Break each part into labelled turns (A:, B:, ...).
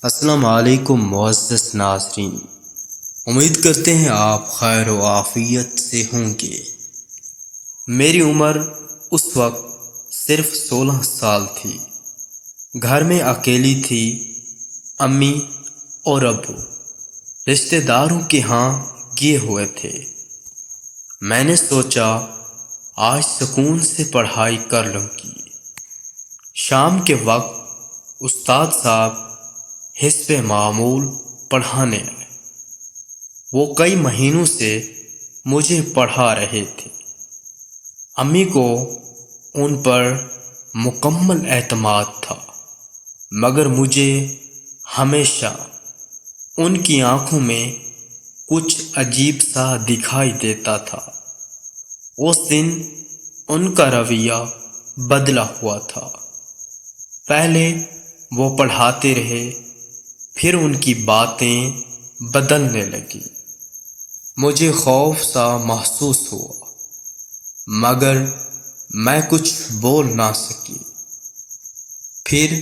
A: السلام علیکم معزز ناظرین، امید کرتے ہیں آپ خیر و عافیت سے ہوں گے۔ میری عمر اس وقت صرف 16 سال تھی۔ گھر میں اکیلی تھی، امی اور ابو رشتہ داروں کے ہاں گئے ہوئے تھے۔ میں نے سوچا آج سکون سے پڑھائی کر لوں گی۔ شام کے وقت استاد صاحب حسب معمول پڑھانے آئے۔ وہ کئی مہینوں سے مجھے پڑھا رہے تھے۔ امی کو ان پر مکمل اعتماد تھا، مگر مجھے ہمیشہ ان کی آنکھوں میں کچھ عجیب سا دکھائی دیتا تھا۔ اس دن ان کا رویہ بدلا ہوا تھا۔ پہلے وہ پڑھاتے رہے، پھر ان کی باتیں بدلنے لگی۔ مجھے خوف سا محسوس ہوا، مگر میں کچھ بول نہ سکی۔ پھر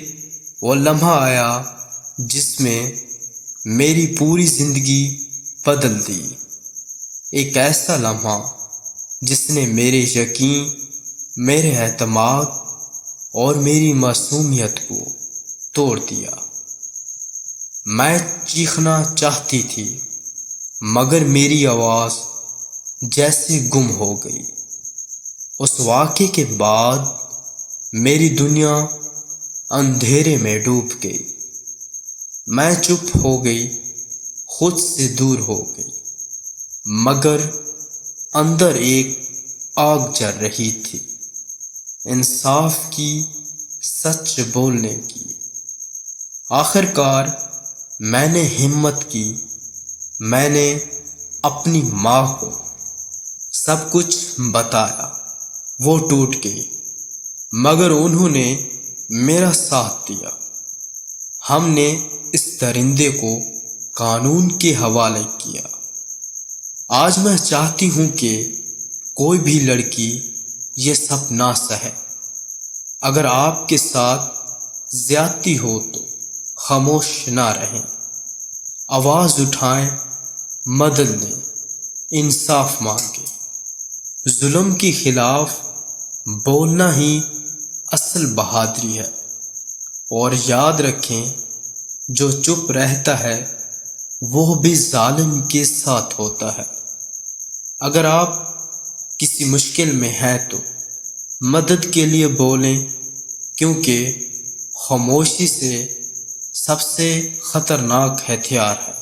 A: وہ لمحہ آیا جس میں میری پوری زندگی بدل دی۔ ایک ایسا لمحہ جس نے میرے یقین، میرے اعتماد اور میری معصومیت کو توڑ دیا۔ میں چیخنا چاہتی تھی، مگر میری آواز جیسے گم ہو گئی۔ اس واقعے کے بعد میری دنیا اندھیرے میں ڈوب گئی۔ میں چپ ہو گئی، خود سے دور ہو گئی، مگر اندر ایک آگ جل رہی تھی، انصاف کی، سچ بولنے کی۔ آخر کار میں نے ہمت کی۔ میں نے اپنی ماں کو سب کچھ بتایا۔ وہ ٹوٹ گئی، مگر انہوں نے میرا ساتھ دیا۔ ہم نے اس درندے کو قانون کے حوالے کیا۔ آج میں چاہتی ہوں کہ کوئی بھی لڑکی یہ سب نہ سہے۔ اگر آپ کے ساتھ زیادتی ہو تو خاموش نہ رہیں، آواز اٹھائیں، مدد دیں، انصاف مانگیں۔ ظلم کے خلاف بولنا ہی اصل بہادری ہے۔ اور یاد رکھیں، جو چپ رہتا ہے وہ بھی ظالم کے ساتھ ہوتا ہے۔ اگر آپ کسی مشکل میں ہیں تو مدد کے لیے بولیں، کیونکہ خاموشی سے سب سے خطرناک ہتھیار ہے۔